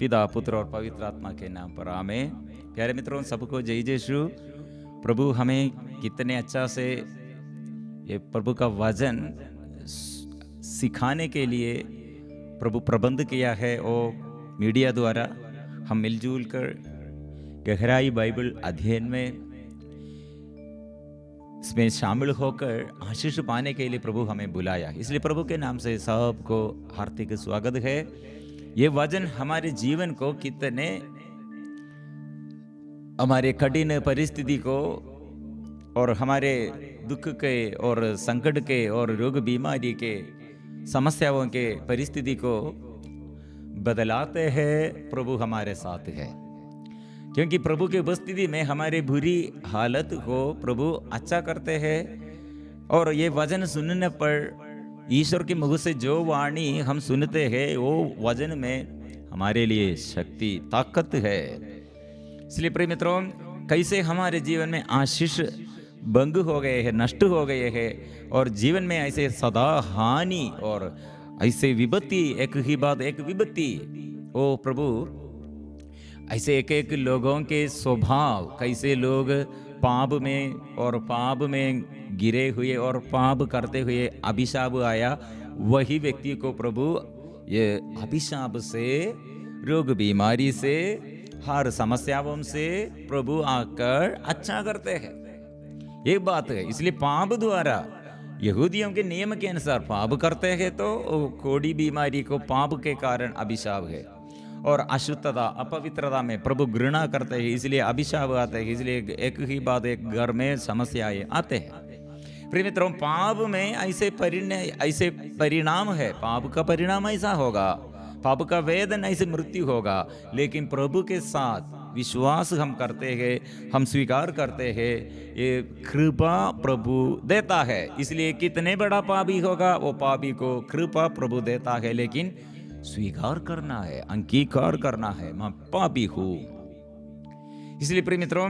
पिता, पुत्र और पवित्र आत्मा के नाम पर आमीन। प्यारे मित्रों, सबको जय यीशु। प्रभु हमें कितने अच्छा से ये प्रभु का वचन सिखाने के लिए प्रभु प्रबंध किया है। और मीडिया द्वारा हम मिलजुल कर गहराई बाइबल अध्ययन में इसमें शामिल होकर आशीष पाने के लिए प्रभु हमें बुलाया। इसलिए प्रभु के नाम से सबको हार्दिक स्वागत है। ये वचन हमारे जीवन को कितने हमारे कठिन परिस्थिति को और हमारे दुख के और संकट के और रोग बीमारी के समस्याओं के परिस्थिति को बदलाते हैं। प्रभु हमारे साथ है, क्योंकि प्रभु की उपस्थिति में हमारे बुरी हालत को प्रभु अच्छा करते हैं। और ये वचन सुनने पर ईश्वर के मुख से जो वाणी हम सुनते हैं वो वचन में हमारे लिए शक्ति ताकत है। इसलिए प्रिय मित्रों, कैसे हमारे जीवन में आशीष भंग हो गए हैं, नष्ट हो गए हैं, और जीवन में ऐसे सदा हानि और ऐसे विपत्ति, एक ही बात एक विपत्ति, ओ प्रभु ऐसे एक एक लोगों के स्वभाव, कैसे लोग पाप में और पाप में गिरे हुए और पाप करते हुए अभिशाप आया, वही व्यक्ति को प्रभु ये अभिशाप से, रोग बीमारी से, हर समस्याओं से प्रभु आकर अच्छा करते हैं। ये बात है। इसलिए पाप द्वारा यहूदियों के नियम के अनुसार पाप करते हैं तो कोड़ी बीमारी को पाप के कारण अभिशाप है। और अशुद्धता, अपवित्रता में प्रभु घृणा करते हैं, इसलिए अभिशाप आते हैं। इसलिए एक ही बात, एक घर में समस्याएं आते हैं। प्रिय मित्रों, पाप में ऐसे परिणाम है। पाप का परिणाम ऐसा होगा, पाप का वेदन ऐसे मृत्यु होगा। लेकिन प्रभु के साथ विश्वास हम करते हैं, हम स्वीकार करते हैं, ये कृपा प्रभु देता है। इसलिए कितने बड़ा पापी होगा, वो पापी को कृपा प्रभु देता है, लेकिन स्वीकार करना है, अंगीकार करना है, मैं पापी हूं। इसलिए प्रिय मित्रों,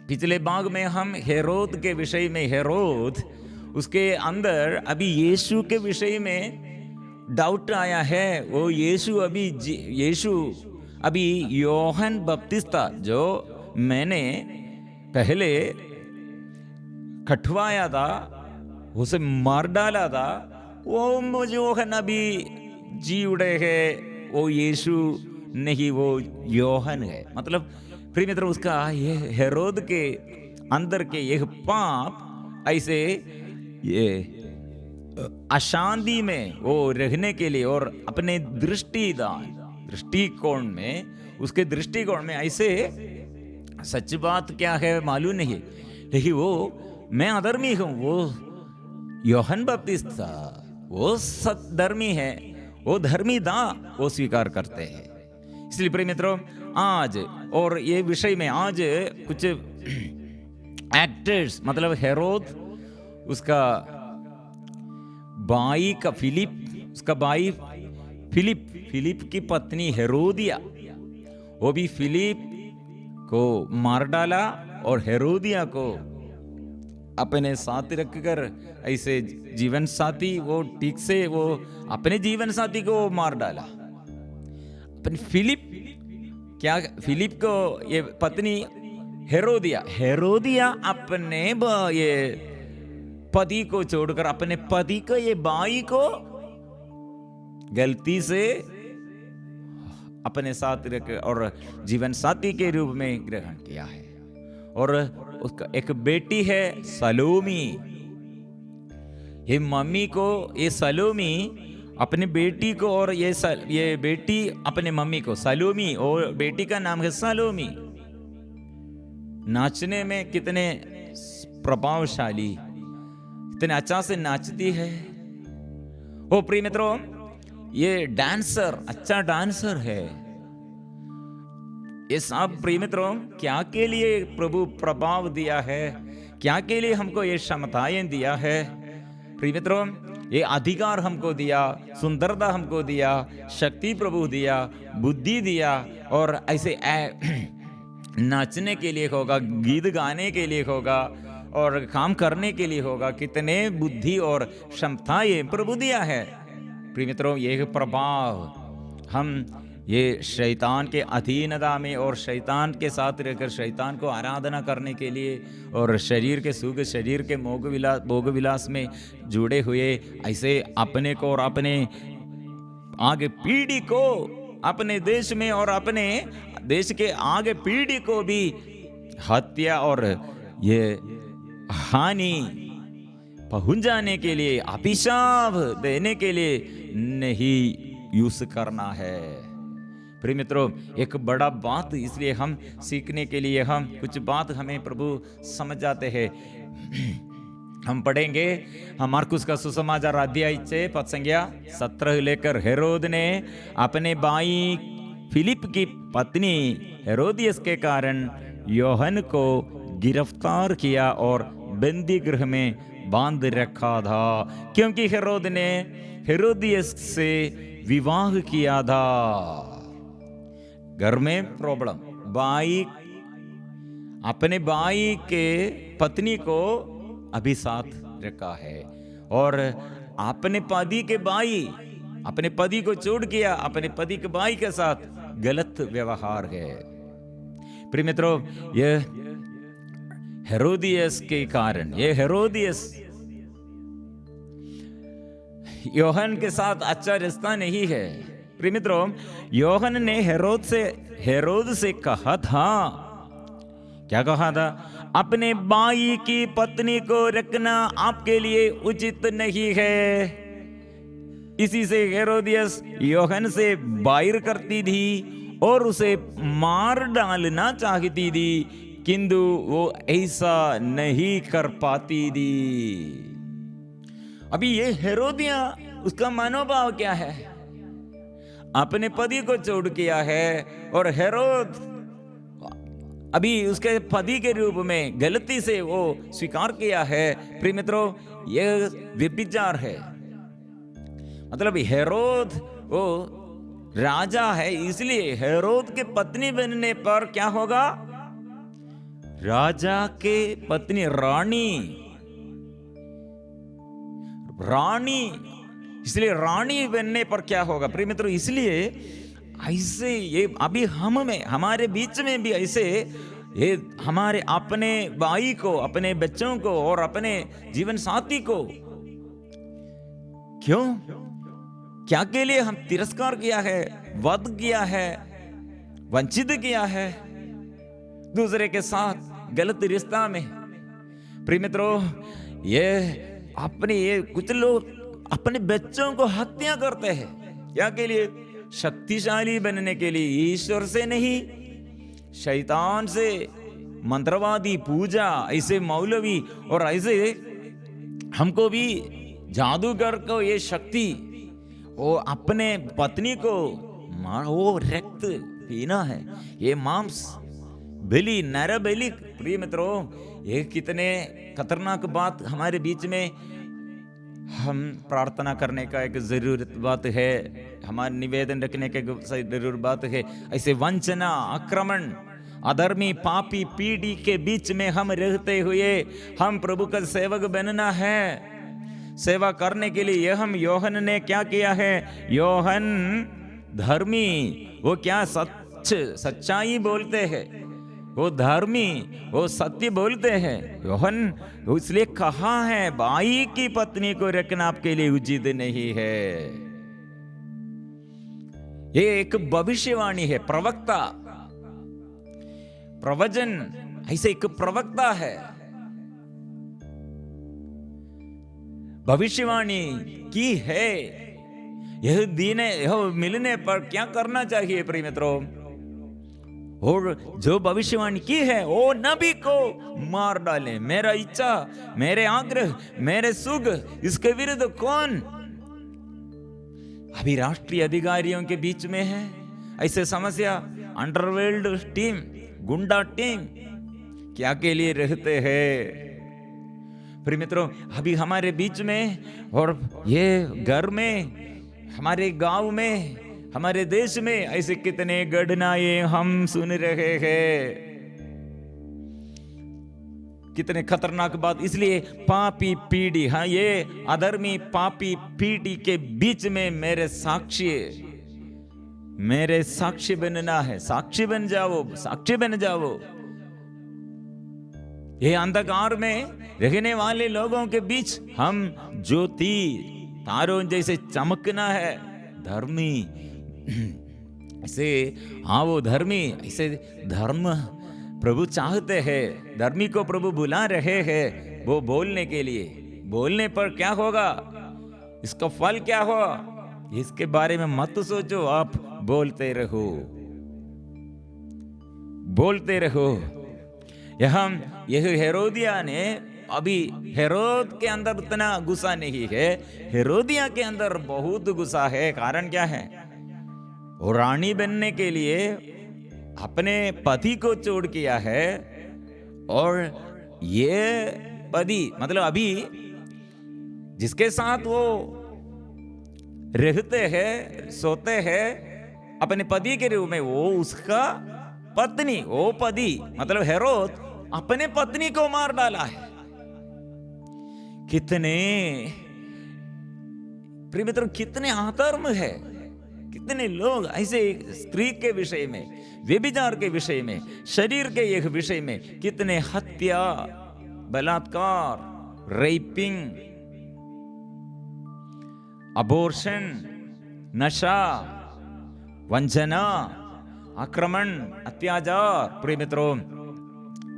पिछले भाग में हम हेरोद के विषय में, हेरोद उसके अंदर अभी यीशु के विषय में डाउट आया है। वो यीशु अभी योहन बपतिस्ता जो मैंने पहले कटवाया था, उसे मार डाला था, वो मुझे योहन अभी जी उड़े है, वो यीशु नहीं, वो योहन है। मतलब प्रिय मित्र, उसका ये हेरोद के अंदर के यह पाप ऐसे ये अशांति में वो रहने के लिए और अपने दृष्टिकोण में, उसके दृष्टिकोण में ऐसे, सच बात क्या है मालूम नहीं, लेकिन वो मैं अधर्मी हूं, वो योहन बपतिस्ता वो सद्धर्मी है, वो धर्मी था, वो स्वीकार करते हैं। इसलिए प्रिय मित्रों, आज और ये विषय में आज कुछ एक्टर्स, मतलब हेरोद, उसका भाई का फिलिप, उसका भाई फिलिप की पत्नी हेरोदिया, वो भी फिलिप को मार डाला और हेरोदिया को अपने साथ रखकर ऐसे जीवन साथी, वो ठीक से वो अपने जीवन साथी को मार डाला। अपने फिलिप को ये पत्नी हेरोदिया अपने ये पति को छोड़कर अपने पति को, ये भाई को गलती से अपने साथ रख और जीवन साथी के रूप में ग्रहण किया है। और उसका एक बेटी है सलोमी। ये मम्मी को, ये सलोमी अपने बेटी को, और ये बेटी अपने मम्मी को, सलोमी, और बेटी का नाम है सलोमी। नाचने में कितने प्रभावशाली, इतने अच्छा से नाचती है। ओ प्रिय मित्रों, ये डांसर, अच्छा डांसर है। ये सब प्रिय मित्रों क्या के लिए प्रभु प्रभाव दिया है, क्या के लिए हमको ये क्षमताएं दिया है। प्रिय मित्रों, ये अधिकार हमको दिया, सुंदरता हमको दिया, शक्ति प्रभु दिया, बुद्धि दिया, और ऐसे नाचने के लिए होगा, गीत गाने के लिए होगा, और काम करने के लिए होगा। कितने बुद्धि और क्षमताएं प्रभु दिया है। प्रिय मित्रों, यह प्रभाव हम ये शैतान के अधीनता में और शैतान के साथ रहकर शैतान को आराधना करने के लिए और शरीर के सुख, शरीर के भोग विलास में जुड़े हुए, ऐसे अपने को और अपने आगे पीढ़ी को, अपने देश में और अपने देश के आगे पीढ़ी को भी हत्या और ये हानि पहुंचाने के लिए, अभिशाप देने के लिए नहीं यूज करना है। प्रिय मित्रों, एक बड़ा बात इसलिए हम सीखने के लिए हम कुछ बात हमें प्रभु समझ जाते हैं। हम पढ़ेंगे, हम मार्कुस का सुसमाचार अध्याय 6 पद संख्या 17 लेकर, हेरोद ने अपने भाई फिलिप की पत्नी हेरोदियस के कारण योहन को गिरफ्तार किया और बंदी गृह में बांध रखा था, क्योंकि हेरोद ने हेरोदियस से विवाह किया था। घर में प्रॉब्लम, भाई अपने भाई के पत्नी को अभी साथ रखा है और अपने पति के भाई अपने पति को छोड़ किया, अपने पति के भाई के साथ गलत व्यवहार है। प्रिय मित्रों, यह हेरोदियस के कारण, ये हेरोदियस योहन के साथ अच्छा रिश्ता नहीं है। प्रिय मित्रों, योहन ने हेरोद से कहा था, क्या कहा था? अपने भाई की पत्नी को रखना आपके लिए उचित नहीं है। इसी से हेरोदियस योहन से बैर करती थी और उसे मार डालना चाहती थी, किंतु वो ऐसा नहीं कर पाती थी। अभी ये हेरोदिया, उसका मनोभाव क्या है? अपने पति को छोड़ किया है और हेरोद अभी उसके पति के रूप में गलती से वो स्वीकार किया है। प्रिय मित्रों, यह व्यभिचार है। मतलब हेरोद वो राजा है, इसलिए हेरोद के पत्नी बनने पर क्या होगा? राजा के पत्नी रानी, इसलिए रानी बनने पर क्या होगा? प्रिय मित्रों, इसलिए ऐसे ये अभी हमारे बीच में भी ऐसे ये हमारे अपने भाई को, अपने बच्चों को और अपने जीवन साथी को क्या के लिए हम तिरस्कार किया है, वध किया है, वंचित किया है दूसरे के साथ गलत रिश्ता में। प्रिय मित्रों, ये कुछ लोग अपने बच्चों को हत्या करते हैं, क्या के लिए? शक्तिशाली बनने के लिए, ईश्वर से नहीं, शैतान से, मंत्रवादी, पूजा, ऐसे मौलवी और ऐसे हमको भी जादूगर को ये शक्ति, वो अपने पत्नी को वो रक्त पीना है, ये मांस बलि, नर बलि। प्रिय मित्रों, ये कितने खतरनाक बात हमारे बीच में हम प्रार्थना करने का एक जरूरत बात है, हमारे निवेदन रखने के जरूर बात है। ऐसे वंचना, आक्रमण, अधर्मी, पापी पीढ़ी के बीच में हम रहते हुए हम प्रभु का सेवक बनना है। सेवा करने के लिए हम योहन ने क्या किया है? योहन धर्मी, वो क्या सच्चाई बोलते हैं, वो धर्मी, वो सत्य बोलते हैं। योहन इसलिए कहा है, भाई की पत्नी को रखना आपके लिए उचित नहीं है। ये एक भविष्यवाणी है, प्रवक्ता, प्रवचन, ऐसे एक प्रवक्ता है, भविष्यवाणी की है। यह मिलने पर क्या करना चाहिए? प्रिय मित्रों, और जो भविष्यवाणी की है वो नबी को मार डाले। मेरा इच्छा, मेरे आग्रह, मेरे सुख, इसके विरुद्ध कौन? अभी राष्ट्रीय अधिकारियों के बीच में है ऐसे समस्या। अंडरवर्ल्ड टीम, गुंडा टीम क्या के लिए रहते हैं? प्रिय मित्रों, अभी हमारे बीच में और ये घर में, हमारे गांव में, हमारे देश में ऐसे कितने घटनाएं हम सुन रहे हैं। कितने खतरनाक बात। इसलिए पापी पीढ़ी, हाँ, ये अधर्मी पापी पीढ़ी के बीच में मेरे साक्षी मेरे साक्षी बनना है, साक्षी बन जाओ, साक्षी बन जाओ। ये अंधकार में रहने वाले लोगों के बीच हम ज्योति तारों जैसे चमकना है। धर्मी ऐसे, हाँ वो धर्मी ऐसे धर्म प्रभु चाहते हैं, धर्मी को प्रभु बुला रहे हैं वो बोलने के लिए। बोलने पर क्या होगा, इसका फल क्या हो, इसके बारे में मत सोचो, आप बोलते रहो, बोलते रहो। यह हेरोदिया ने, अभी हेरोद के अंदर उतना गुस्सा नहीं है, हेरोदिया के अंदर बहुत गुस्सा है। कारण क्या है, वो रानी बनने के लिए अपने पति को छोड़ किया है, और ये पति मतलब अभी जिसके साथ वो रहते हैं, सोते हैं अपने पति के रूप में, वो उसका पत्नी, वो पति मतलब हेरोद अपने पत्नी को मार डाला है। कितने प्रिय मित्रों, कितने अधर्म है, कितने लोग ऐसे स्त्री के विषय में, व्यभिचार के विषय में, शरीर के एक विषय में, कितने हत्या, बलात्कार, रेपिंग, अबॉर्शन, नशा, वंचना, आक्रमण, अत्याचार। प्रिय मित्रों,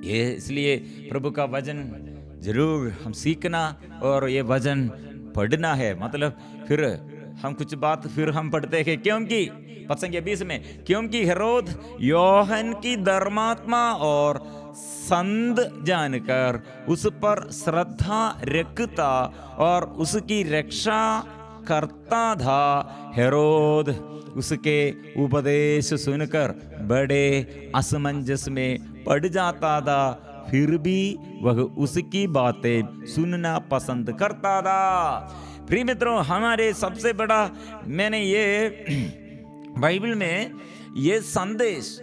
ये इसलिए प्रभु का वचन जरूर हम सीखना और ये वचन पढ़ना है। मतलब फिर हम कुछ बात फिर हम पढ़ते हैं, क्योंकि 5:20 में, क्योंकि हेरोद योहन की धर्मात्मा और संत जानकर उस पर श्रद्धा रखता और उसकी रक्षा करता था। हेरोद उसके उपदेश सुनकर बड़े असमंजस में पड़ जाता था, फिर भी वह उसकी बातें सुनना पसंद करता था। प्रिय मित्रों, हमारे सबसे बड़ा, मैंने ये बाइबल में ये संदेश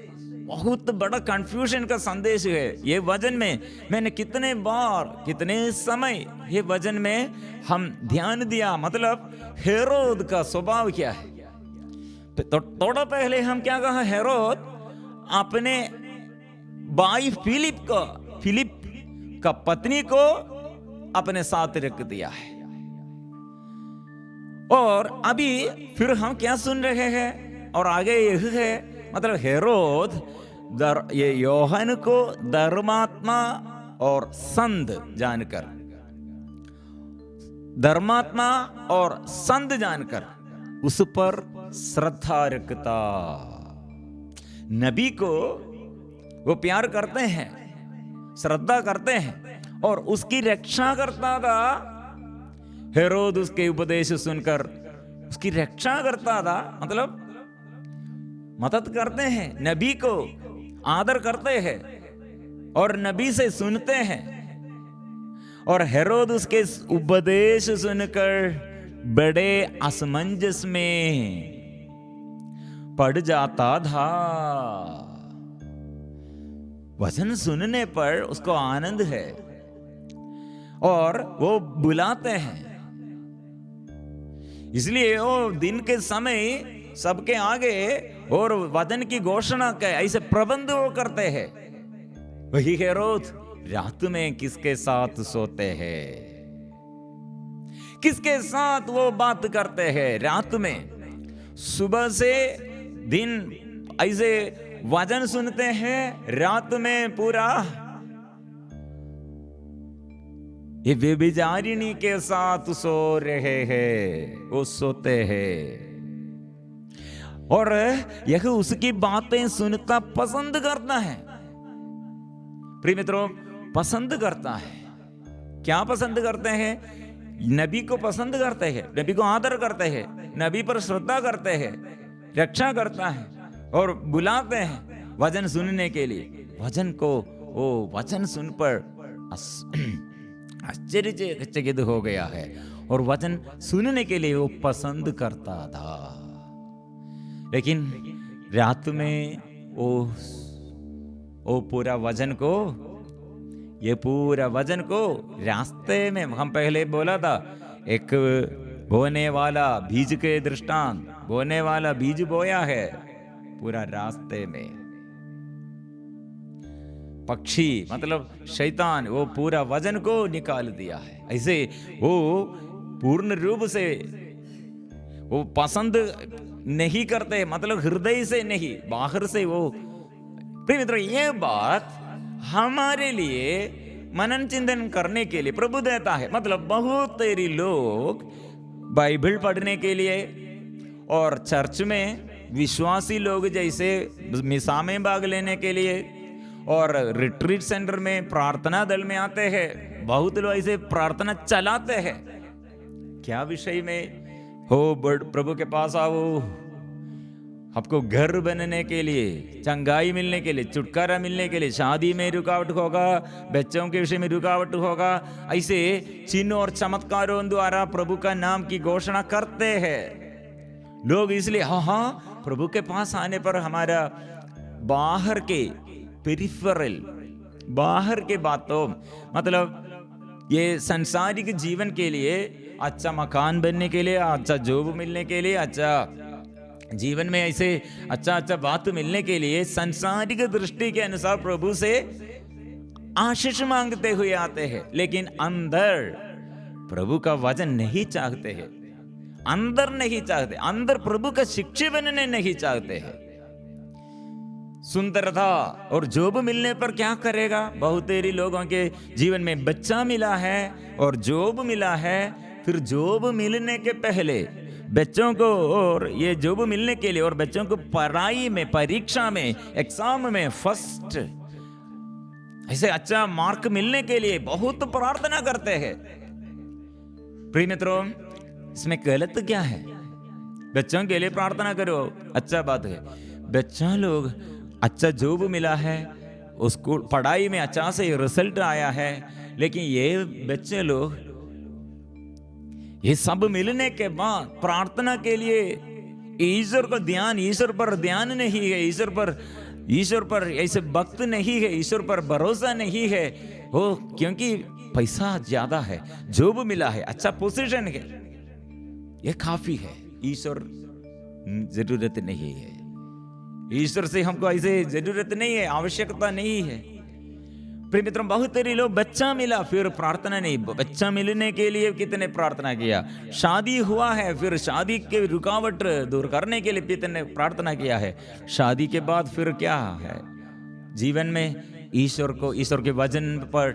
बहुत बड़ा कंफ्यूजन का संदेश है। ये वचन में मैंने कितने बार, कितने समय ये वचन में हम ध्यान दिया। मतलब हेरोद का स्वभाव क्या है। तो थोड़ा पहले हम क्या कहा, हेरोद अपने भाई फिलिप का पत्नी को अपने साथ रख दिया है। और अभी फिर हम क्या सुन रहे हैं, और आगे यह है, मतलब हेरोद ये योहन को धर्मात्मा और संत जानकर, धर्मात्मा और संत जानकर उस पर श्रद्धा रखता। नबी को वो प्यार करते हैं, श्रद्धा करते हैं और उसकी रक्षा करता था। हेरोद उसके उपदेश सुनकर उसकी रक्षा करता था, मतलब मदद करते हैं, नबी को आदर करते हैं और नबी से सुनते हैं। और हेरोद उसके उपदेश सुनकर बड़े असमंजस में पड़ जाता था। वचन सुनने पर उसको आनंद है और वो बुलाते हैं, इसलिए वो दिन के समय सबके आगे और वचन की घोषणा के ऐसे प्रबंध वो करते हैं। वही हेरोद रात में किसके साथ सोते हैं, किसके साथ वो बात करते हैं रात में। सुबह से दिन ऐसे वचन सुनते हैं, रात में पूरा ये व्यभिचारिणी के साथ सो रहे हैं, वो सोते हैं और यह उसकी बातें सुनता पसंद करता है। प्रिय मित्रों, पसंद करता है। क्या पसंद करते हैं? नबी को पसंद करते हैं, नबी को आदर करते हैं, नबी पर श्रद्धा करते हैं, रक्षा करता है और बुलाते हैं वचन सुनने के लिए। वचन को वो वचन सुन पर आश्चर्यचकित हो गया है और वचन सुनने के लिए वो पसंद करता था। लेकिन रात में वो पूरा वचन को, ये पूरा वचन को रास्ते में, हम पहले बोला था एक बोने वाला बीज के दृष्टांत, बोने वाला बीज बोया है पूरा रास्ते में। पक्षी मतलब शैतान वो पूरा वजन को निकाल दिया है। ऐसे वो पूर्ण रूप से वो पसंद नहीं करते, मतलब हृदय से नहीं, बाहर से वो। प्रिय मित्रों, ये बात हमारे लिए मनन चिंतन करने के लिए प्रभु देता है। मतलब बहुत तेरी लोग बाइबल पढ़ने के लिए और चर्च में विश्वासी लोग जैसे मिसा में भाग लेने के लिए और रिट्रीट सेंटर में प्रार्थना दल में आते हैं। बहुत लोग ऐसे प्रार्थना चलाते हैं। क्या विषय में हो? प्रभु के पास आओ, आपको घर बनने के लिए, चंगाई मिलने के लिए, छुटकारा मिलने के लिए, शादी में रुकावट होगा, बच्चों के विषय में रुकावट होगा। ऐसे चिन्ह और चमत्कारों द्वारा प्रभु का नाम की घोषणा करते हैं लोग। इसलिए हाँ, प्रभु के पास आने पर हमारा बाहर के पेरिफेरल, बाहर के बातों, मतलब ये सांसारिक जीवन के लिए, अच्छा मकान बनने के लिए, अच्छा जॉब मिलने के लिए, अच्छा जीवन में ऐसे अच्छा अच्छा बात मिलने के लिए सांसारिक दृष्टि के अनुसार प्रभु से आशीष मांगते हुए आते हैं, लेकिन अंदर प्रभु का वचन नहीं चाहते हैं, अंदर नहीं चाहते, अंदर प्रभु का शिक्षक बनने नहीं चाहते हैं। सुंदरता और जॉब मिलने पर क्या करेगा? बहुत देरी लोगों के जीवन में बच्चा मिला है और जॉब मिला है, फिर जॉब मिलने के पहले बच्चों को, और ये जॉब मिलने के लिए और बच्चों को पढ़ाई में, परीक्षा में, एग्जाम में फर्स्ट ऐसे अच्छा मार्क मिलने के लिए बहुत प्रार्थना करते हैं। प्रिय मित्रों, इसमें गलत क्या है? बच्चों के लिए प्रार्थना करो, अच्छा बात है। बच्चा लोग अच्छा जॉब मिला है, उसको पढ़ाई में अच्छा से रिजल्ट आया है, लेकिन ये बच्चे लोग ये सब मिलने के बाद प्रार्थना के लिए ईश्वर को ध्यान, ईश्वर पर ध्यान नहीं है, ईश्वर पर ऐसे भक्त नहीं है, ईश्वर पर भरोसा नहीं है। वो क्योंकि पैसा ज्यादा है, जॉब मिला है, अच्छा पोजीशन है, ये काफी है, ईश्वर जरूरत नहीं है, ईश्वर से हमको ऐसे जरूरत नहीं है, आवश्यकता नहीं है। प्रिय मित्रों, बहुत तेरी लोग बच्चा मिला फिर प्रार्थना नहीं, बच्चा मिलने के लिए कितने प्रार्थना किया, शादी हुआ है फिर शादी के रुकावट दूर करने के लिए कितने प्रार्थना किया है, शादी के बाद फिर क्या है जीवन में? ईश्वर के वचन पर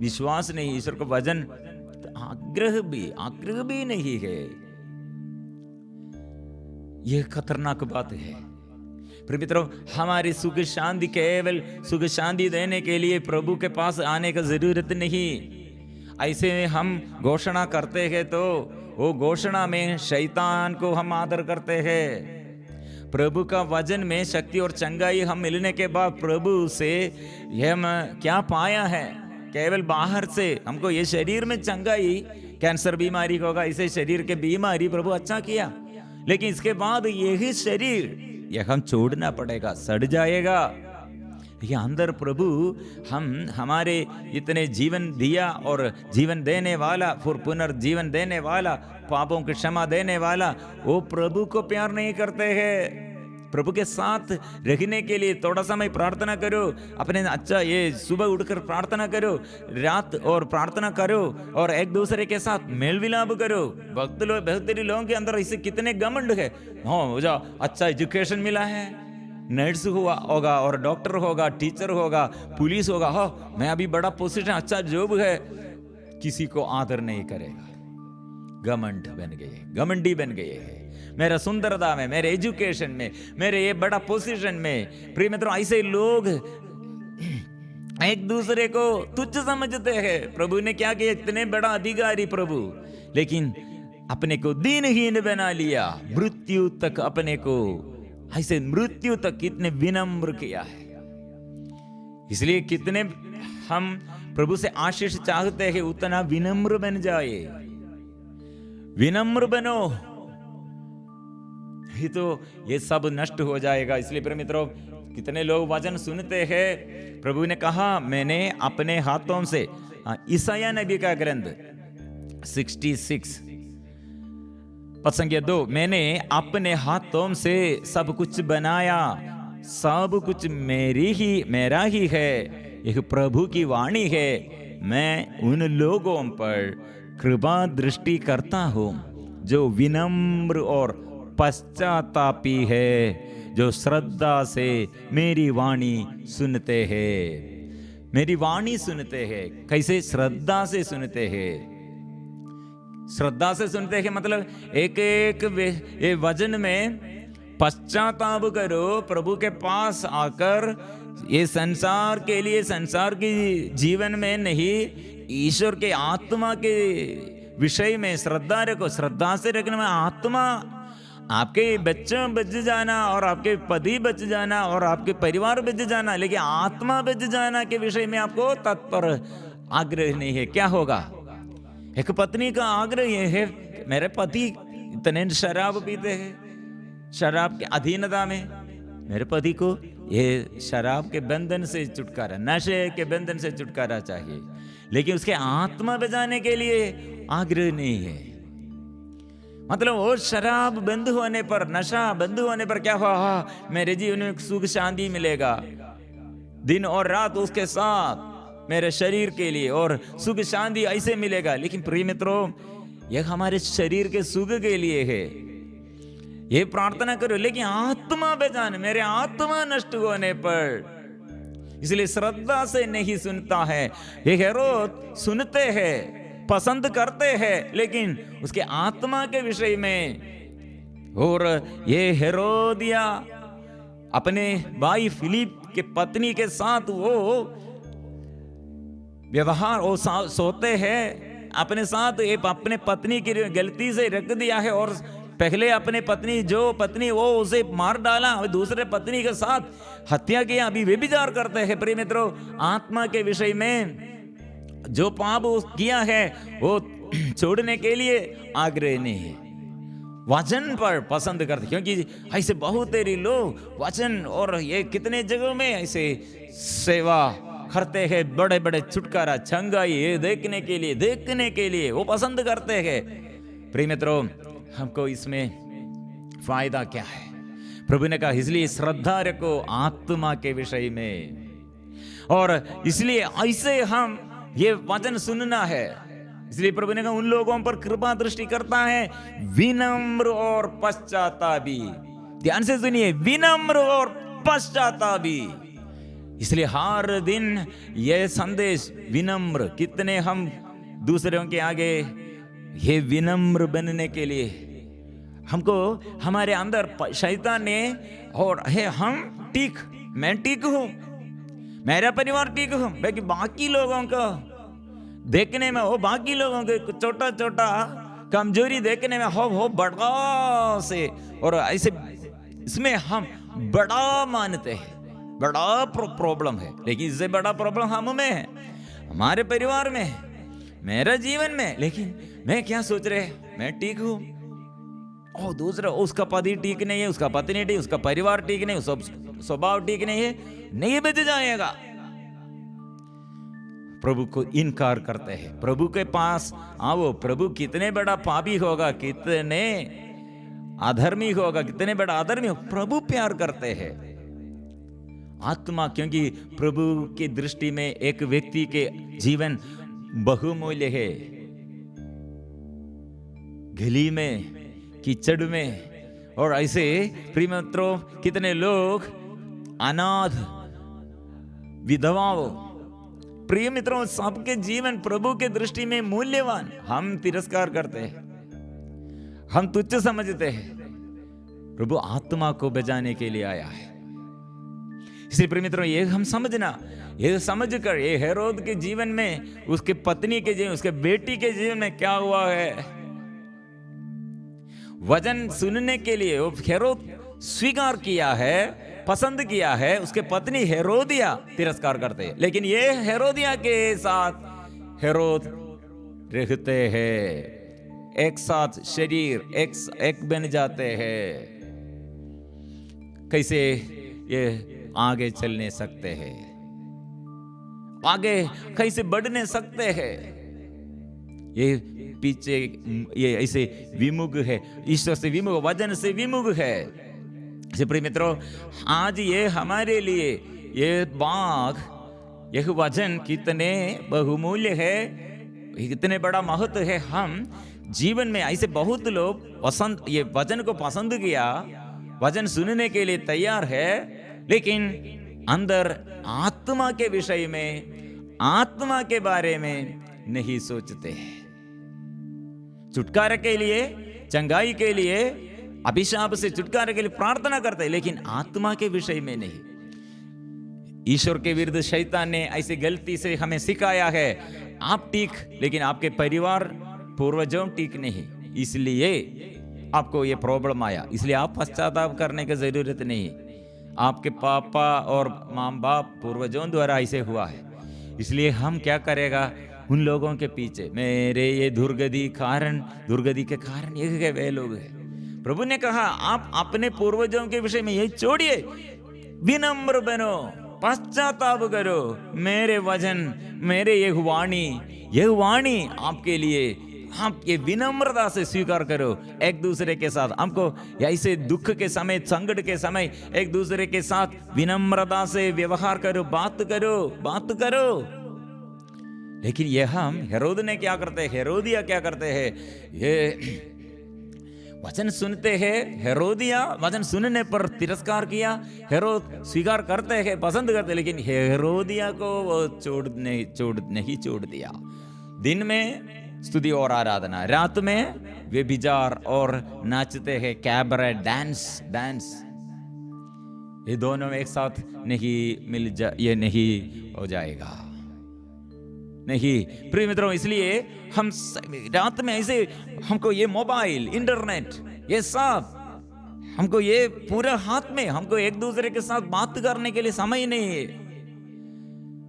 विश्वास नहीं, ईश्वर को वचन आग्रह भी नहीं है। यह खतरनाक बात है। प्रिय मित्रों, हमारी सुख शांति केवल सुख शांति देने के लिए प्रभु के पास आने का जरूरत नहीं। ऐसे हम घोषणा करते हैं तो वो घोषणा में शैतान को हम आदर करते हैं। प्रभु का वचन में शक्ति और चंगाई हम मिलने के बाद प्रभु से हम क्या पाया है? केवल बाहर से हमको ये शरीर में चंगाई, कैंसर बीमारी होगा, इसे शरीर के बीमारी प्रभु अच्छा किया, लेकिन इसके बाद यही शरीर यह हम छोड़ना पड़ेगा, सड़ जाएगा। ये अंदर प्रभु हमारे इतने जीवन दिया और जीवन देने वाला, फिर पुनर्जीवन देने वाला, पापों की क्षमा देने वाला, वो प्रभु को प्यार नहीं करते हैं। प्रभु के साथ रहने के लिए थोड़ा समय प्रार्थना करो, अपने अच्छा ये सुबह उठकर प्रार्थना करो, रात और प्रार्थना करो, और एक दूसरे के साथ मेल विलाप करो। बहुत लोगों के अंदर ऐसे कितने घमंड है, हाँ मुझे अच्छा एजुकेशन मिला है, नर्स हुआ होगा और डॉक्टर होगा, टीचर होगा, पुलिस होगा, हाँ मैं अभी बड़ा पोजीशन, अच्छा जॉब है, किसी को आदर नहीं करेगा। घमंड बन गए, घमंडी बन गए हैं। मेरा सुंदरता में, मेरे एजुकेशन में, मेरे ये बड़ा पोजीशन में। प्रिय मित्रों, ऐसे लोग एक दूसरे को तुच्छ समझते हैं। प्रभु ने क्या किया? इतने बड़ा अधिकारी प्रभु, लेकिन अपने को दीनहीन बना लिया, मृत्यु तक अपने को, ऐसे मृत्यु तक कितने विनम्र किया है। इसलिए कितने हम प्रभु से आशीष चाहते हैं, उतना विनम्र बन जाए, विनम्र बनो, ही तो ये सब नष्ट हो जाएगा। इसलिए प्रिय मित्रों, कितने लोग वचन सुनते हैं। प्रभु ने कहा मैंने अपने हाथों से, यशायाह नबी का ग्रंथ 66 पद संख्या 2, मैंने अपने हाथों से सब कुछ बनाया, सब कुछ मेरा ही है, यह प्रभु की वाणी है। मैं उन लोगों पर कृपा दृष्टि करता हूँ जो विनम्र और पश्चातापी है, जो श्रद्धा से मेरी वाणी सुनते हैं। मेरी वाणी सुनते हैं, कैसे? श्रद्धा से सुनते हैं। श्रद्धा से सुनते हैं मतलब एक एक ये वचन में पश्चाताप करो, प्रभु के पास आकर ये संसार के लिए, संसार की जीवन में नहीं, ईश्वर के आत्मा के विषय में श्रद्धा रखो। श्रद्धा से रखने में आत्मा, आपके बच्चों बच जाना और आपके पति बच जाना और आपके परिवार बच जाना, लेकिन आत्मा बच जाना के विषय में आपको तत्पर आग्रह नहीं है। क्या होगा? एक पत्नी का आग्रह यह है, मेरे पति इतने शराब पीते हैं, शराब के अधीनता में, मेरे पति को ये शराब के बंधन से छुटकारा, नशे के बंधन से छुटकारा चाहिए, लेकिन उसके आत्मा बचाने के लिए आग्रह नहीं है। मतलब वो शराब बंद होने पर, नशा बंद होने पर क्या हुआ? मेरे जीवन में सुख शांति मिलेगा, दिन और रात उसके साथ मेरे शरीर के लिए और सुख शांति ऐसे मिलेगा। लेकिन प्रिय मित्रों, यह हमारे शरीर के सुख के लिए है, ये प्रार्थना करो, लेकिन आत्मा बचाने, मेरे आत्मा नष्ट होने पर, इसलिए श्रद्धा से नहीं सुनता है। ये हेरोद सुनते हैं, पसंद करते हैं, लेकिन उसके आत्मा के विषय में। और ये हेरोदिया अपने भाई फिलिप के पत्नी के साथ वो व्यवहार, वो सोते हैं अपने साथ, अपने पत्नी की गलती से रख दिया है और पहले अपने पत्नी, जो पत्नी वो उसे मार डाला, दूसरे पत्नी के साथ हत्या किया, अभी वे विचार करते हैं। प्रिय मित्रों, आत्मा के विषय में जो पाप किया है वो छोड़ने के लिए आग्रह नहीं है, वचन पर पसंद करते, क्योंकि ऐसे बहुत तेरी लोग वचन और ये कितने जगहों में ऐसे सेवा करते हैं, बड़े बड़े छुटकारा छंगाई ये देखने के लिए वो पसंद करते हैं। प्रिय मित्रों, हमको इसमें फायदा क्या है? प्रभु ने कहा इसलिए श्रद्धा रखो आत्मा के विषय में, और इसलिए ऐसे हम ये वचन सुनना है। इसलिए प्रभु ने कहा उन लोगों पर कृपा दृष्टि करता है विनम्र और पश्चातापी। ध्यान से सुनिए, विनम्र और पश्चातापी। इसलिए हर दिन यह संदेश, विनम्र, कितने हम दूसरों के आगे ये विनम्र बनने के लिए हमको हमारे अंदर शैतान ने, और है हम ठीक, मैं ठीक हूं, मेरा परिवार ठीक हूं, बाकी बाकी लोगों को देखने में, वो बाकी लोगों के छोटा छोटा कमजोरी देखने में हो बड़ा से, और ऐसे इसमें हम बड़ा मानते हैं, बड़ा प्रॉब्लम है। लेकिन इससे बड़ा प्रॉब्लम हम में है, हमारे परिवार में है, मेरा जीवन में। लेकिन मैं क्या सोच रहे, मैं ठीक हूं, और दूसरा उसका पति ठीक नहीं है, उसका पत्नी ठीक, उसका परिवार ठीक नहीं, उसका स्वभाव ठीक नहीं है, नहीं बच जाएगा। प्रभु को इनकार करते हैं। प्रभु के पास आओ, प्रभु कितने बड़ा पापी होगा, कितने अधर्मी होगा, कितने बड़ा अधर्मी हो, प्रभु प्यार करते हैं। आत्मा, क्योंकि प्रभु की दृष्टि में एक व्यक्ति के जीवन बहुमूल्य है। गली में, कीचड़ में, और ऐसे प्रिय मित्रों कितने लोग अनाथ, विधवाओं, प्रिय मित्रों सबके जीवन प्रभु के दृष्टि में मूल्यवान। हम तिरस्कार करते हैं, हम तुच्छ समझते हैं। प्रभु आत्मा को बचाने के लिए आया है। इसलिए प्रिय मित्रों, ये हम समझना, ये समझकर ये हेरोद के जीवन में, उसके पत्नी के जीवन, उसके बेटी के जीवन में क्या हुआ है, वचन सुनने के लिए वो हेरोद स्वीकार किया है, पसंद किया है। उसके पत्नी हेरोदिया तिरस्कार करते हैं, लेकिन ये हेरोदिया के साथ हेरोद रहते हैं, एक साथ शरीर एक बन जाते हैं। कैसे ये आगे चलने सकते हैं, आगे कैसे बढ़ने सकते हैं, ये पीछे, ये ऐसे विमुख है, ईश्वर से विमुख, वचन से विमुख है। प्रिय मित्रों, आज ये हमारे लिए ये बाग, यह वचन कितने बहुमूल्य है, कितने बड़ा महत्व है। हम जीवन में ऐसे बहुत लोग पसंद, ये वचन को पसंद किया, वचन सुनने के लिए तैयार है, लेकिन अंदर आत्मा के विषय में, आत्मा के बारे में नहीं सोचते हैं। छुटकारे के लिए, चंगाई के लिए, अभिशाप से छुटकारे के लिए प्रार्थना करते हैं, लेकिन आत्मा के विषय में नहीं। ईश्वर के विरुद्ध शैतान ने ऐसे गलती से हमें सिखाया है, आप ठीक, लेकिन आपके परिवार पूर्वजों ठीक नहीं, इसलिए आपको ये प्रॉब्लम आया। इसलिए आप पश्चाताप करने की जरूरत नहीं, आपके पापा और माँ बाप पूर्वजों द्वारा ऐसे हुआ है। इसलिए हम क्या करेगा, उन लोगों के पीछे, मेरे ये दुर्गति के कारण ये वे लोग हैं। प्रभु ने कहा आप अपने पूर्वजों के विषय में ये छोड़िए, विनम्र बनो, पश्चाताप करो, मेरे वचन, मेरे ये वाणी आपके लिए, आप ये विनम्रता से स्वीकार करो। एक दूसरे के साथ हमको ऐसे दुख के समय, संकट के समय एक दूसरे के साथ विनम्रता से व्यवहार करो, बात करो। लेकिन ये हम हेरोद ने क्या करते हैं, हेरोदिया क्या करते हैं, ये वचन सुनते हैं, हेरोदिया वचन सुनने पर तिरस्कार किया, हेरोद स्वीकार करते हैं, पसंद करते, लेकिन हेरोदिया को वो नहीं छोड़ दिया। दिन में स्तुति और आराधना, रात में व्यभिचार और नाचते हैं, कैबरे, डांस, ये दोनों एक साथ नहीं ये नहीं हो जाएगा, नहीं। प्रिय मित्रों, इसलिए हम रात में ऐसे, हमको ये मोबाइल, इंटरनेट, ये सब हमको ये पूरा हाथ में, हमको एक दूसरे के साथ बात करने के लिए समय नहीं है,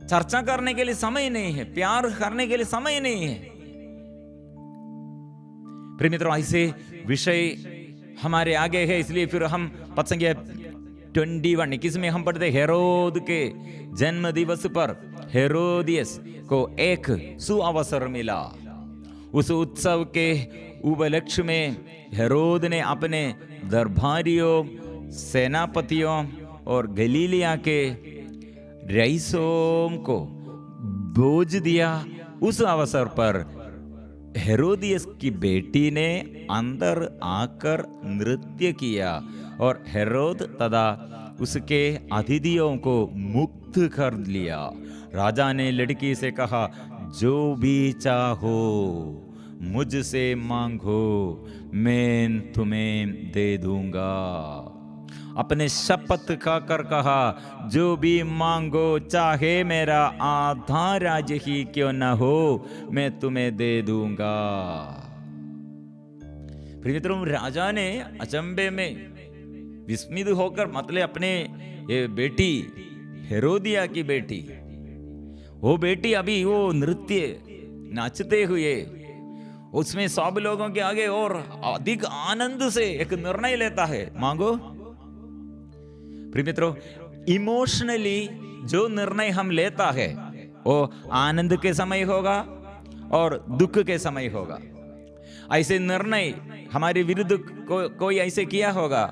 चर्चा करने के लिए समय नहीं है, प्यार करने के लिए समय नहीं है। प्रिय मित्रों, ऐसे विषय हमारे आगे है। इसलिए फिर हम पद संख्या 21 में हम पढ़ते, हेरोद के जन्म दिवस पर हेरोदियस को एक सुअवसर मिला। उस उत्सव के उपलक्ष्य में हेरोद ने अपने दरबारियों, सेनापतियों और गलीलिया के रईसों को बोझ दिया। उस अवसर पर हेरोदियस की बेटी ने अंदर आकर नृत्य किया और हेरोद तथा उसके अतिथियों को मुक्त कर लिया। राजा ने लड़की से कहा, जो भी चाहो मुझसे मांगो, मैं तुम्हें दे दूंगा। अपने शपथ खाकर कहा, जो भी मांगो, चाहे मेरा आधा राज्य ही क्यों न हो, मैं तुम्हें दे दूंगा। प्रिय मित्रों, राजा ने अचंभे में विस्मित होकर, मतलब अपने ये बेटी, हेरोदिया की बेटी, वो बेटी अभी वो नृत्य नाचते हुए उसमें सब लोगों के आगे और अधिक आनंद से एक निर्णय लेता है, मांगो। प्रिय मित्रों, इमोशनली जो निर्णय हम लेता है वो आनंद के समय होगा और दुख के समय होगा। ऐसे निर्णय हमारे विरुद्ध कोई ऐसे किया होगा,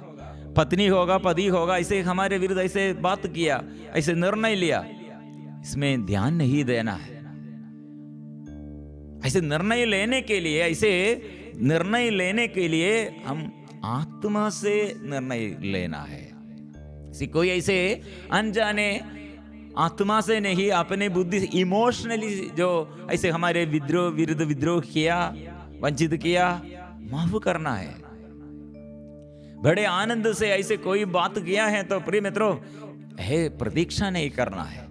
पत्नी होगा, पति होगा, ऐसे हमारे विरुद्ध ऐसे बात किया, ऐसे निर्णय लिया, इसमें ध्यान नहीं देना है। ऐसे निर्णय लेने के लिए हम आत्मा से निर्णय लेना है। कोई ऐसे अनजाने आत्मा से नहीं, अपने बुद्धि से, इमोशनली जो ऐसे हमारे विरुद्ध विद्रोह किया, वंचित किया, माफ करना है। बड़े आनंद से ऐसे कोई बात किया है तो प्रिय मित्रों, प्रतीक्षा नहीं करना है,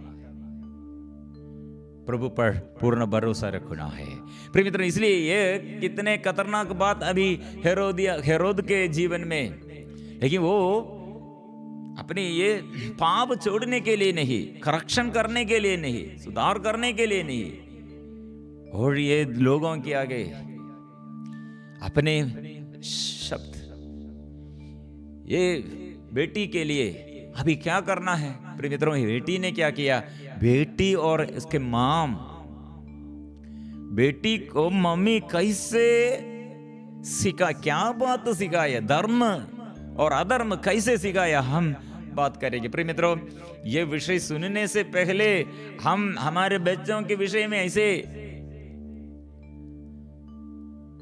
प्रभु पर पूर्ण भरोसा रखना है। प्रिय मित्रों, इसलिए ये कितने खतरनाक बात अभी हेरोद के जीवन में, लेकिन वो अपने ये पाप छोड़ने के लिए नहीं, करेक्शन करने के लिए नहीं, सुधार करने के लिए नहीं, और ये लोगों के आगे अपने शब्द, ये बेटी के लिए अभी क्या करना है। प्रिय मित्रों, बेटी ने क्या किया, बेटी और इसके माम बेटी को मम्मी कैसे क्या बात सिखाया, धर्म और अधर्म कैसे सिखाया, हम बात करेंगे। प्रिय मित्रों, ये विषय सुनने से पहले हम हमारे बच्चों के विषय में, ऐसे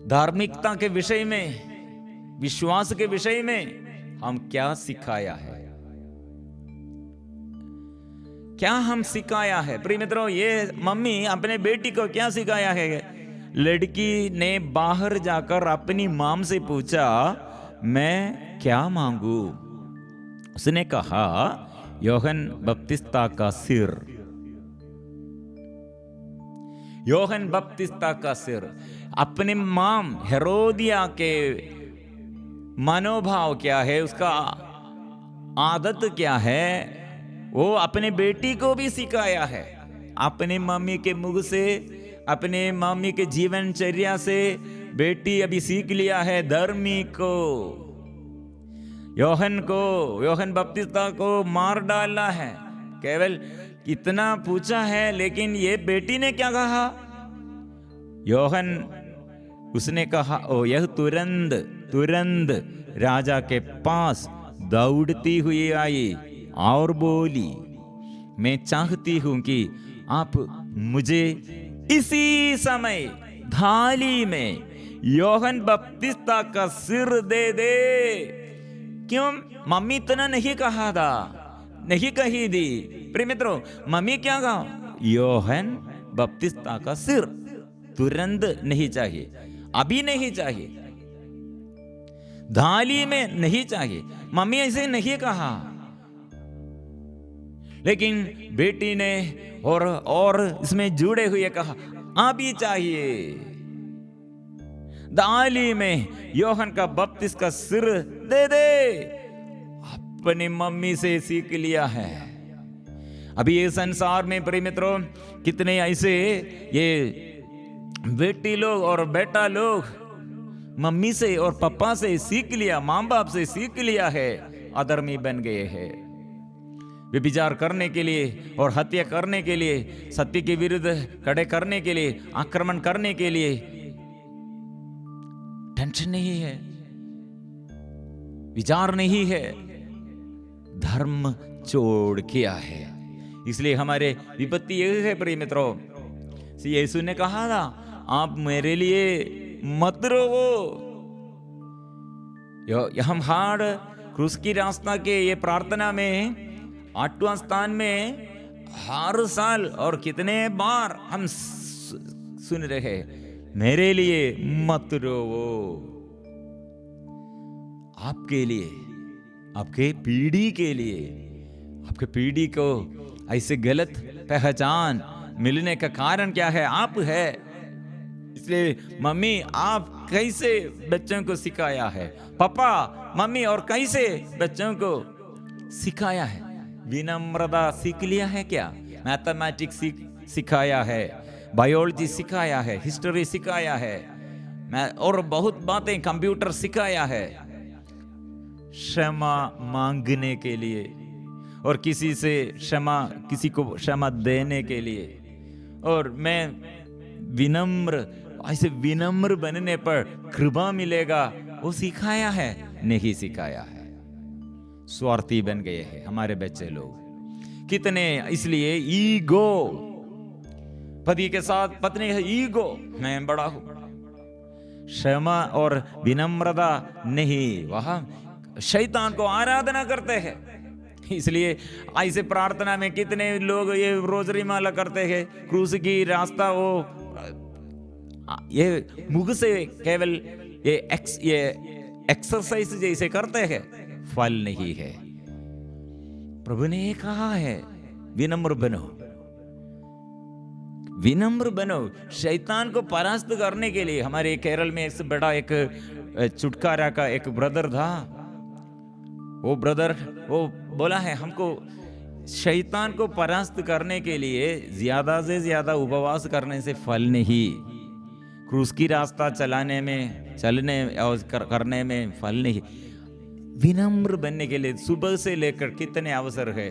धार्मिकता के विषय में, विश्वास के विषय में हम क्या सिखाया है, क्या हम सिखाया है। प्रिय मित्रों, ये मम्मी अपने बेटी को क्या सिखाया है। लड़की ने बाहर जाकर अपनी मां से पूछा, मैं क्या मांगू। उसने कहा, योहन बपतिस्ता का सिर। योहन बपतिस्ता का सिर। अपने मां हेरोदिया के मनोभाव क्या है, उसका आदत क्या है, वो अपने बेटी को भी सिखाया है। अपने मम्मी के मुख से, अपने मम्मी के जीवनचर्या से बेटी अभी सीख लिया है धर्मी को। योहन बपतिस्ता को मार डाला है, केवल इतना पूछा है, लेकिन ये बेटी ने क्या कहा। योहन, उसने कहा, ओ यह तुरंत राजा के पास दौड़ती हुई आई और बोली, मैं चाहती हूं कि आप मुझे इसी समय थाली में योहन बपतिस्ता का सिर दे दे। क्यों मम्मी इतना नहीं कहा था, नहीं कही दी। प्रिय मित्रों, मम्मी क्या कहा, योहन बपतिस्ता का सिर तुरंत नहीं चाहिए, अभी नहीं चाहिए, थाली में नहीं चाहिए। मम्मी ऐसे नहीं कहा, लेकिन बेटी ने और इसमें जुड़े हुए कहा, अभी चाहिए। थाली में योहन का बपतिस्मा का सिर दे दे। अपनी मम्मी से सीख लिया है। अभी ये संसार में प्रिय मित्रों, कितने ऐसे ये बेटी लोग और बेटा लोग मम्मी से और पापा से सीख लिया, माँ बाप से सीख लिया है, अधर्मी बन गए हैं। व्यभिचार करने के लिए और हत्या करने के लिए, सत्य के विरुद्ध खड़े करने के लिए, आक्रमण करने के लिए टेंशन नहीं है, विचार नहीं है, धर्म छोड़ किया है। इसलिए हमारे विपत्ति यही है प्रिय मित्रों। यीशु ने कहा था, आप मेरे लिए मत रोवो। हम हाड़ क्रूस की रास्ता के ये प्रार्थना में 8वां स्थान में हर साल और कितने बार हम सुन रहे, मेरे लिए मत रोवो। आपके लिए, आपके पीढ़ी के लिए, आपके पीढ़ी को ऐसे गलत पहचान मिलने का कारण क्या है, आप है। इसलिए मम्मी, आप कैसे बच्चों को सिखाया है, पापा मम्मी और कैसे बच्चों को सिखाया है। विनम्रता सीख लिया है क्या, मैथमेटिक्स सिखाया है, बायोलॉजी सिखाया है, हिस्ट्री सिखाया है, और बहुत बातें, कंप्यूटर सिखाया है। क्षमा मांगने के लिए और किसी को क्षमा देने के लिए, और मैं ऐसे विनम्र बनने पर कृपा मिलेगा, वो सिखाया है, नहीं सिखाया है। स्वार्थी बन गए हैं हमारे बच्चे लोग कितने। इसलिए ईगो, पति के साथ पत्नी है ईगो, मैं बड़ा हूं। क्षमा और विनम्रता नहीं, वहां शैतान को आराधना करते हैं। इसलिए ऐसे प्रार्थना में कितने लोग ये रोजरी माला करते हैं, क्रूस की रास्ता वो ये मुख से केवल ये एक्सरसाइज जैसे करते हैं, फल नहीं है। प्रभु ने कहा है, विनम्र बनो, विनम्र बनो। शैतान को परास्त करने के लिए हमारे केरल में एक बड़ा एक छुटकारा का एक ब्रदर था। वो ब्रदर वो बोला है, हमको शैतान को परास्त करने के लिए ज्यादा से ज्यादा उपवास करने से फल नहीं, क्रूस की रास्ता चलने और करने में फल नहीं। विनम्र बनने के लिए सुबह से लेकर कितने अवसर है,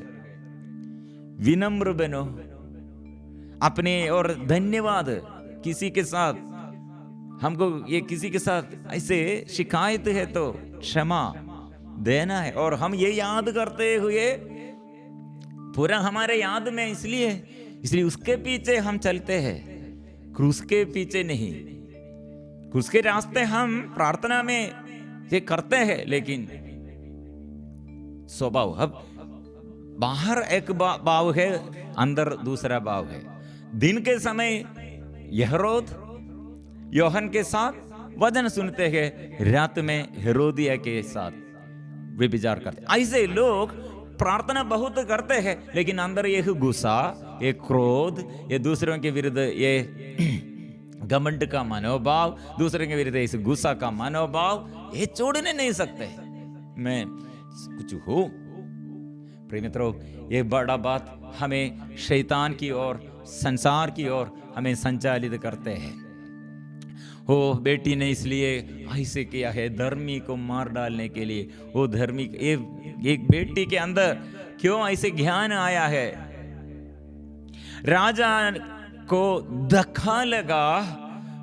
विनम्र बनो अपने। और धन्यवाद किसी के साथ हमको ये किसी के साथ ऐसे शिकायत है तो क्षमा देना है। और हम ये याद करते हुए पूरा हमारे याद में इसलिए उसके पीछे हम चलते हैं, क्रूस के पीछे नहीं। क्रूस के रास्ते हम प्रार्थना में ये करते हैं, लेकिन स्वभाव अब बाहर एक भाव है, अंदर दूसरा भाव है। दिन के समय हेरोद यूहन्ना के साथ वचन सुनते हैं, रात में हेरोदिया के साथ व्यभिचार करते। ऐसे लोग प्रार्थना बहुत करते हैं, लेकिन अंदर ये गुस्सा, ये क्रोध, ये दूसरों के विरुद्ध ये घमंड का मनोभाव, दूसरे के विरुद्ध इस गुस्सा का मनोभाव, ये छोड़ने नहीं सकते। मैं कुछ हूं प्रिय मित्रों, ये बड़ा बात हमें शैतान की ओर, संसार की ओर हमें संचालित करते हैं। वो बेटी ने इसलिए ऐसे किया है, धर्मी को मार डालने के लिए। वो धर्मी एक बेटी के अंदर क्यों ऐसे ज्ञान आया है? राजा को धक्का लगा,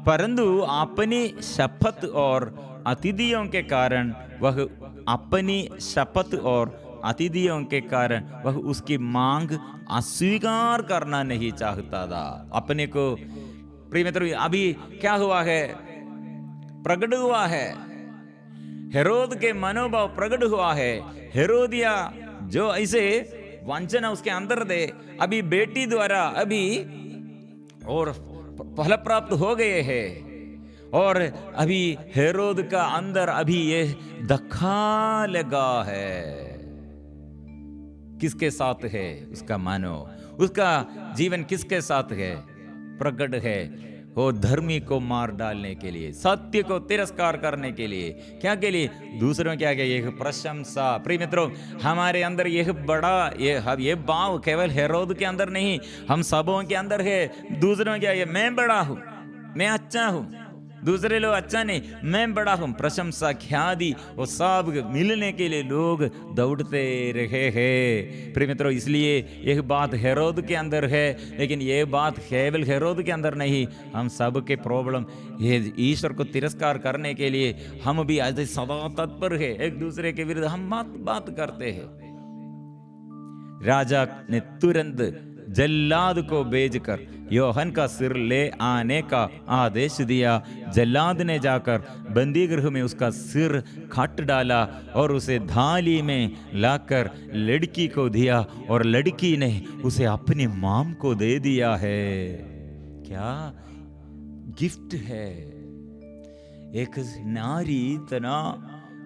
परंतु अपनी शपथ और अतिथियों के कारण वह अपनी शपथ और अतिथियों के कारण वह उसकी मांग अस्वीकार करना नहीं चाहता था अपने को। प्रिय मित्रों, अभी क्या हुआ है? प्रकट हुआ है, हेरोद के मनोभाव प्रकट हुआ है। हेरोदिया जो ऐसे वंचना उसके अंदर दे, अभी बेटी द्वारा अभी और फल प्राप्त हो गए हैं, और अभी हेरोद का अंदर अभी ये धक्का लगा है। किसके साथ है उसका मानो, उसका जीवन किसके साथ है? प्रकट है वो धर्मी को मार डालने के लिए, सत्य को तिरस्कार करने के लिए। क्या के लिए? दूसरों के आगे यह प्रशंसा। प्रिय मित्रों, हमारे अंदर यह बड़ा ये भाव केवल हेरोद के अंदर नहीं, हम सबों के अंदर है। दूसरों के आगे मैं बड़ा हूं, मैं अच्छा हूं, दूसरे लोग अच्छा नहीं, मैं बड़ा हूं। प्रशंसा, ख्याति, वो सब मिलने के लिए लोग दौड़ते रहे हैं। प्रिय मित्रों, इसलिए यह बात हेरोद के अंदर है, लेकिन यह बात केवल हेरोद के अंदर नहीं, हम सब के प्रॉब्लम ये ईश्वर को तिरस्कार करने के लिए हम भी आज सदा तत्पर है, एक दूसरे के विरुद्ध हम बात करते हैं। राजा ने तुरंत जल्लाद को भेजकर यूहन्ना का सिर ले आने का आदेश दिया। जल्लाद ने जाकर बंदी गृह में उसका सिर काट डाला और उसे थाली में लाकर लड़की को दिया, और लड़की ने उसे अपनी माम को दे दिया है। क्या गिफ्ट है! एक नारी तना,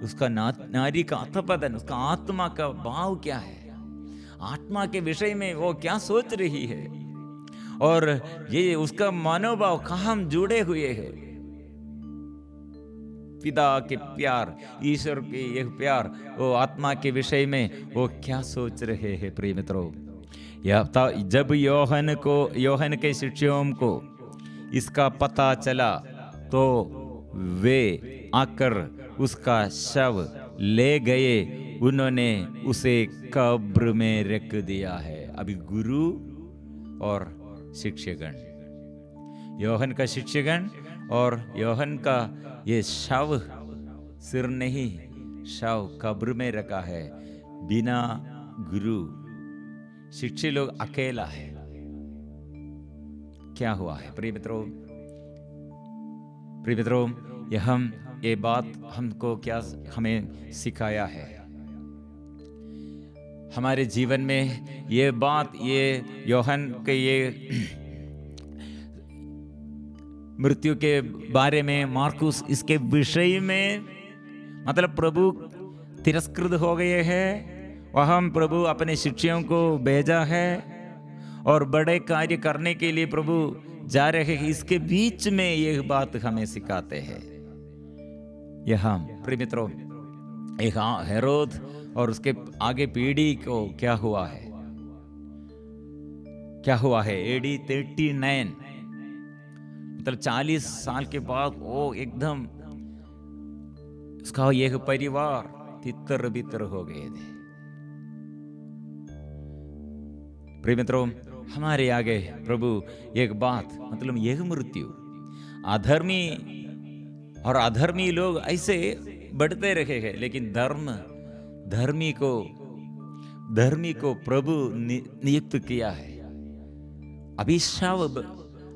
उसका नारी का अथपतन, उसका आत्मा का भाव क्या है, आत्मा के विषय में वो क्या सोच रही है, और ये उसका मनोभाव कहाँ हम जुड़े हुए हैं। पिता के प्यार, ईश्वर के यह प्यार, वो आत्मा के विषय में वो क्या सोच रहे हैं। प्रिय मित्रों, जब यूहन्ना के शिष्यों को इसका पता चला तो वे आकर उसका शव ले गए, उन्होंने उसे कब्र में रख दिया है। अभी गुरु और शिष्यगण, यूहन्ना का शिष्यगण और यूहन्ना का ये शव, सिर नहीं, शव कब्र में रखा है, बिना गुरु। शिष्य लोग अकेला है। क्या हुआ है प्रिय मित्रों? ये बात हमको क्या हमें सिखाया है? हमारे जीवन में ये बात, ये यूहन्ना के ये मृत्यु के बारे में, मार्कुस इसके विषय में, मतलब प्रभु तिरस्कृत हो गए हैं, वह हम प्रभु अपने शिष्यों को भेजा है और बड़े कार्य करने के लिए प्रभु जा रहे हैं। इसके बीच में यह बात हमें सिखाते हैं। यह हम प्रिय मित्रों, एक हेरोद और उसके आगे पीढ़ी को क्या हुआ है? क्या हुआ है? AD 39, मतलब 40 साल के बाद वो एकदम उसका यह परिवार तितर बितर हो गए थे। प्रिय मित्रों, हमारे आगे प्रभु एक बात, मतलब यह मृत्यु अधर्मी और अधर्मी लोग ऐसे बढ़ते रहे हैं, लेकिन धर्मी को प्रभु नियुक्त किया है।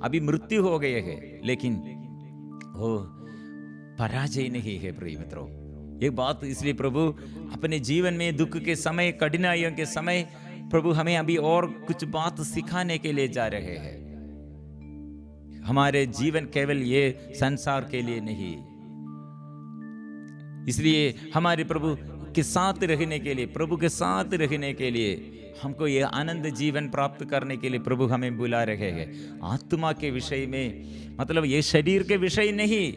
अभी मृत्यु हो गए है, लेकिन वो पराजय नहीं है। प्रिय मित्रों, ये बात इसलिए प्रभु अपने जीवन में दुख के समय, कठिनाइयों के समय, प्रभु हमें अभी और कुछ बात सिखाने के लिए जा रहे हैं। हमारे जीवन केवल ये संसार के लिए नहीं, इसलिए हमारे प्रभु के साथ रहने के लिए, प्रभु के साथ रहने के लिए, हमको ये आनंद जीवन प्राप्त करने के लिए प्रभु हमें बुला रहे हैं। आत्मा के विषय में, मतलब ये शरीर के विषय नहीं,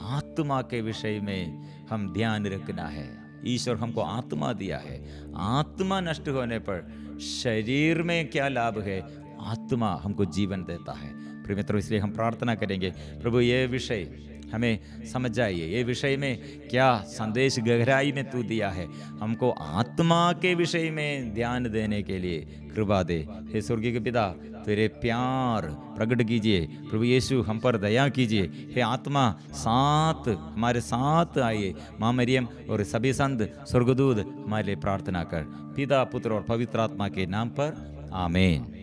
आत्मा के विषय में हम ध्यान रखना है। ईश्वर हमको आत्मा दिया है। आत्मा नष्ट होने पर शरीर में क्या लाभ है? आत्मा हमको जीवन देता है। प्रिय मित्रों, इसलिए हम प्रार्थना करेंगे, प्रभु ये विषय हमें समझ आइए, ये विषय में क्या संदेश गहराई में तू दिया है, हमको आत्मा के विषय में ध्यान देने के लिए कृपा दे। हे स्वर्गीय के पिता, तेरे प्यार प्रकट कीजिए। प्रभु यीशु, हम पर दया कीजिए। हे आत्मा, साथ हमारे साथ आइए। माँ मरियम और सभी संत, स्वर्गदूत हमारे लिए प्रार्थना कर। पिता, पुत्र और पवित्र आत्मा के नाम पर, आमीन।